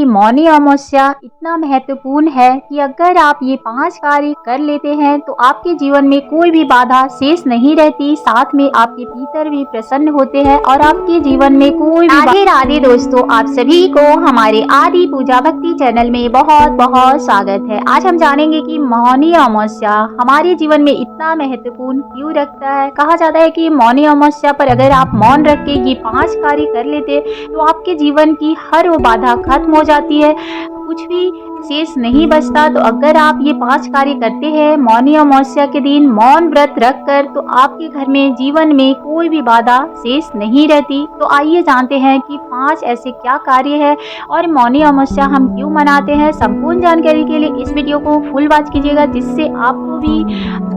कि मौनी अमावस्या इतना महत्वपूर्ण है कि अगर आप ये 5 कार्य कर लेते हैं तो आपके जीवन में कोई भी बाधा शेष नहीं रहती, साथ में आपके पितर भी प्रसन्न होते हैं और आपके जीवन में कोई भी राधे राधे दोस्तों, आप सभी को हमारे आदि पूजा भक्ति चैनल में बहुत बहुत स्वागत है। आज हम जानेंगे कि मौनी अमावस्या हमारे जीवन में इतना महत्वपूर्ण क्यों रखता है। कहा जाता है कि मौनी अमावस्या पर अगर आप मौन रख के ये 5 कार्य कर लेते तो आपके जीवन की हर वो बाधा खत्म हो जाती है, कुछ भी शेष नहीं बचता। तो अगर आप ये 5 कार्य करते हैं मौनी अमावस्या के दिन मौन व्रत रख कर, तो आपके घर में जीवन में कोई भी बाधा शेष नहीं रहती। तो आइए जानते हैं कि 5 ऐसे क्या कार्य है और मौनी अमावस्या हम क्यों मनाते हैं। संपूर्ण जानकारी के लिए इस वीडियो को फुल वॉच कीजिएगा, जिससे आपको भी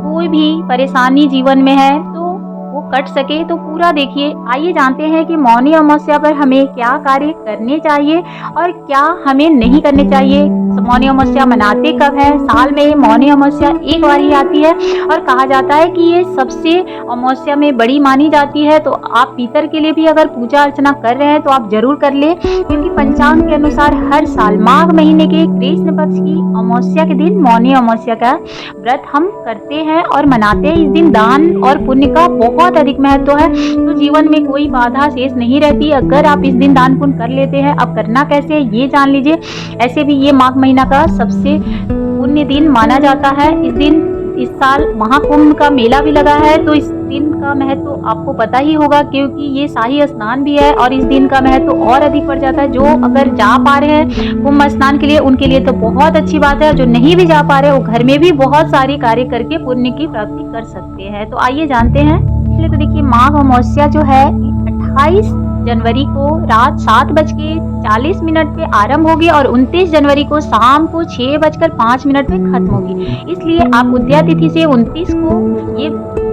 कोई भी परेशानी जीवन में है तो वो कट सके। तो पूरा देखिए। आइए जानते हैं कि मौनी अमावस्या पर हमें क्या कार्य करने चाहिए और क्या हमें नहीं करने चाहिए। मौनी अमावस्या मनाते कब है? साल में मौनी अमावस्या एक बार ही आती है और कहा जाता है कि ये सबसे अमावस्या में बड़ी मानी जाती है। तो आप पितर के लिए भी अगर पूजा अर्चना कर रहे हैं तो आप जरूर कर ले, क्योंकि पंचांग के अनुसार हर साल माघ महीने के कृष्ण पक्ष की अमावस्या के दिन मौनी अमावस्या का व्रत हम करते हैं और मनाते हैं। इस दिन दान और पुण्य का बहुत अधिक महत्व है, तो जीवन में कोई बाधा शेष नहीं रहती अगर आप इस दिन दान पुण्य कर लेते हैं। अब करना कैसे है ये जान लीजिए। ऐसे भी ये माघ महीना का सबसे पुण्य दिन माना जाता है। इस दिन इस साल महाकुंभ का मेला भी लगा है, तो इस दिन का महत्व आपको पता ही होगा, क्योंकि ये शाही स्नान भी है और इस दिन का महत्व और अधिक बढ़ जाता है। जो अगर जा पा रहे हैं कुंभ स्नान के लिए उनके लिए तो बहुत अच्छी बात है, जो नहीं भी जा पा रहे वो घर में भी बहुत सारे कार्य करके पुण्य की प्राप्ति कर सकते हैं। तो आइए जानते हैं। पहले तो देखिए, माघ अमावस्या जो है 28 जनवरी को रात 7:40 पे आरंभ होगी और 29 जनवरी को शाम को 6:05 पे खत्म होगी। इसलिए आप उदया तिथि से 29 को ये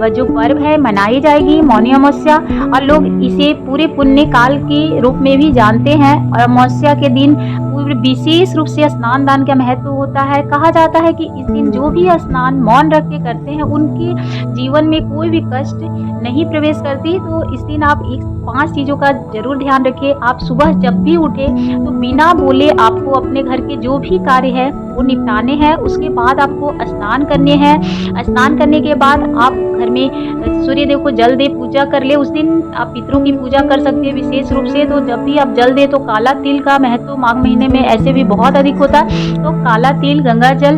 जो पर्व है मनाई जाएगी मौनी अमावस्या, और लोग इसे पूरे पुण्य काल के रूप में भी जानते हैं। और अमावस्या के दिन विशेष रूप से स्नान दान का महत्व होता है। कहा जाता है कि इस दिन जो भी स्नान मौन रख के करते हैं उनके जीवन में कोई भी कष्ट नहीं प्रवेश करती। तो इस दिन आप 5 चीजों का जरूर ध्यान रखिए। आप सुबह जब भी उठे तो बिना बोले आपको अपने घर के जो भी कार्य है वो निपटाने हैं। उसके बाद आपको स्नान करने हैं। स्नान करने के बाद आप घर में सूर्य देव को जल दे पूजा कर ले। उस दिन आप पितरों की पूजा कर सकते हैं विशेष रूप से। तो जब भी आप जल दे तो काला तिल का महत्व माघ महीने में ऐसे भी बहुत अधिक होता है, तो काला तिल गंगा जल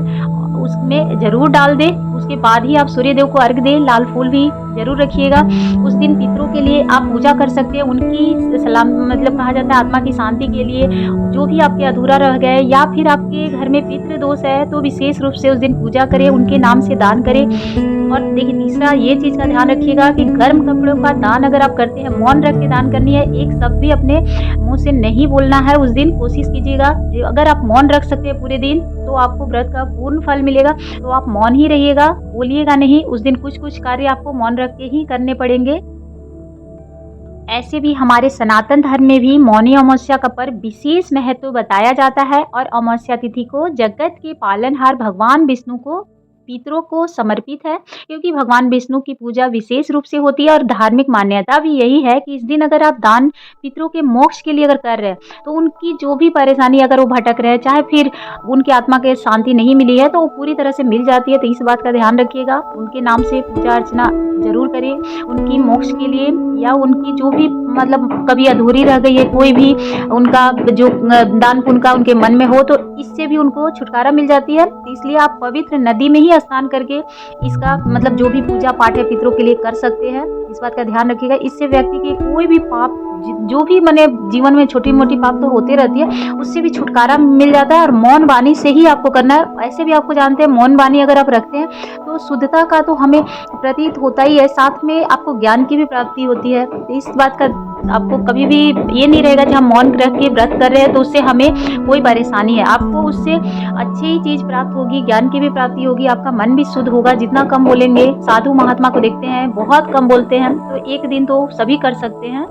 उसमें जरूर डाल दे। उसके बाद ही आप सूर्य देव को अर्घ दे। लाल फूल भी जरूर रखिएगा। उस दिन पितरों के लिए आप पूजा कर सकते हैं, उनकी सलाम मतलब कहा जाता है आत्मा की शांति के लिए। जो भी आपके अधूरा रह गए या फिर आपके घर में पितृ दोष है तो विशेष रूप से उस दिन पूजा करें, उनके नाम से दान करें। और देखिए, तीसरा ये चीज का ध्यान रखिएगा कि गर्म कपड़ों का दान अगर आप करते हैं मौन रख के दान करनी है। एक शब्द भी अपने मुंह से नहीं बोलना है उस दिन, कोशिश कीजिएगा। अगर आप मौन रख सकते हैं पूरे दिन तो आपको व्रत का पूर्ण फल मिलेगा। तो आप मौन ही रहिएगा, बोलिएगा नहीं। उस दिन कुछ कुछ कार्य आपको मौन रख के ही करने पड़ेंगे। ऐसे भी हमारे सनातन धर्म में भी मौनी अमावस्या का पर्व विशेष महत्व बताया जाता है और अमावस्या तिथि को जगत के पालनहार भगवान विष्णु को पितरों को समर्पित है, क्योंकि भगवान विष्णु की पूजा विशेष रूप से होती है। और धार्मिक मान्यता भी यही है कि इस दिन अगर आप दान पितरों के मोक्ष के लिए अगर कर रहे हैं तो उनकी जो भी परेशानी अगर वो भटक रहे हैं, चाहे फिर उनकी आत्मा के शांति नहीं मिली है, तो वो पूरी तरह से मिल जाती है। तो इस बात का ध्यान रखिएगा। उनके नाम से पूजा अर्चना जरूर करें उनकी मोक्ष के लिए, या उनकी जो भी मतलब कभी अधूरी रह गई है कोई भी उनका जो दान पुण्य का उनके मन में हो, तो इससे भी उनको छुटकारा मिल जाती है। इसलिए आप पवित्र नदी में ही स्नान करके इसका मतलब जो भी पूजा पाठ है पितरों के लिए कर सकते हैं। इस बात का ध्यान रखिएगा। इससे व्यक्ति के कोई भी पाप जो भी मने जीवन में छोटी मोटी पाप तो होते रहती है, उससे भी छुटकारा मिल जाता है। और मौन वाणी से ही आपको करना है। ऐसे भी आपको जानते हैं मौन वाणी अगर आप रखते हैं तो शुद्धता का तो हमें प्रतीत होता ही है, साथ में आपको ज्ञान की भी प्राप्ति होती है। तो इस बात का आपको कभी भी ये नहीं रहेगा कि हम मौन रख के व्रत कर रहे हैं तो उससे हमें कोई परेशानी है। आपको उससे अच्छी ही चीज प्राप्त होगी, ज्ञान की भी प्राप्ति होगी, आपका मन भी शुद्ध होगा। जितना कम बोलेंगे, साधु महात्मा को देखते हैं बहुत कम बोलते हैं, तो एक दिन तो सभी कर सकते हैं।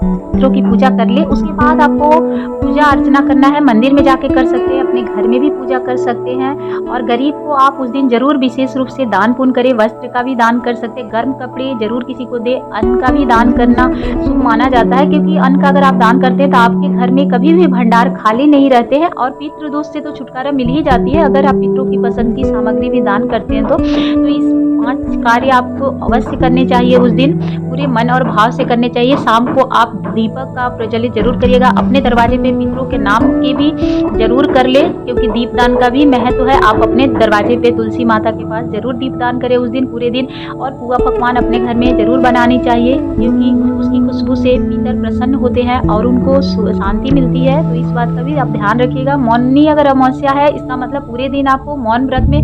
पितरों की पूजा कर ले। उसके बाद आपको पूजा अर्चना करना है, मंदिर में जाके कर सकते हैं, अपने घर में भी पूजा कर सकते हैं। और गरीब को आप उस दिन ज़रूर विशेष रूप से दान पुण्य करें, वस्त्र का भी दान कर सकते हैं, गर्म कपड़े ज़रूर किसी को दे, अन्न का भी दान करना शुभ माना जाता है, क्योंकि अन्न का अगर आप दान करते हैं तो आपके घर में कभी भी भंडार खाली नहीं रहते हैं और पितृ दोष से तो छुटकारा मिल ही जाती है अगर आप पितरों की पसंद की सामग्री भी दान करते हैं तो इस 5 कार्य आपको अवश्य करने चाहिए उस दिन, पूरे मन और भाव से करने चाहिए। शाम को आप दीपक का प्रज्वलित जरूर करिएगा, अपने दरवाजे पे पितरों के नाम के भी जरूर कर ले, क्योंकि दीपदान का भी महत्व है। आप अपने दरवाजे पे तुलसी माता के पास जरूर दीपदान करें उस दिन पूरे दिन। और पुआ पकवान अपने घर में जरूर बनानी चाहिए, क्योंकि उसकी खुशबू से पितर प्रसन्न होते हैं और उनको शांति मिलती है। तो इस बात का भी आप ध्यान रखिएगा। मौनी अगर अमावस्या है, इसका मतलब पूरे दिन आपको मौन व्रत में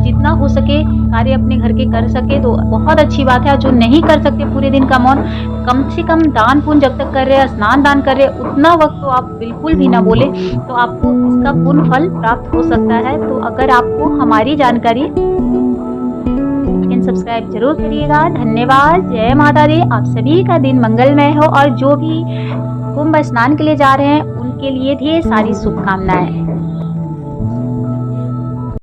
जितना हो सके कार्य अपने घर के कर सके तो बहुत अच्छी बात है। जो नहीं कर सकते पूरे दिन का मौन, कम से कम दान पुण्य जब तक कर रहे हैं, स्नान दान कर रहे हैं, उतना वक्त तो आप बिल्कुल भी ना बोले, तो आपको इसका पूर्ण फल प्राप्त हो सकता है। तो अगर आपको हमारी जानकारी सब्सक्राइब जरूर करिएगा। धन्यवाद। जय माता दी। आप सभी का दिन मंगलमय हो और जो भी कुंभ स्नान के लिए जा रहे हैं उनके लिए ढेर सारी शुभकामनाएं।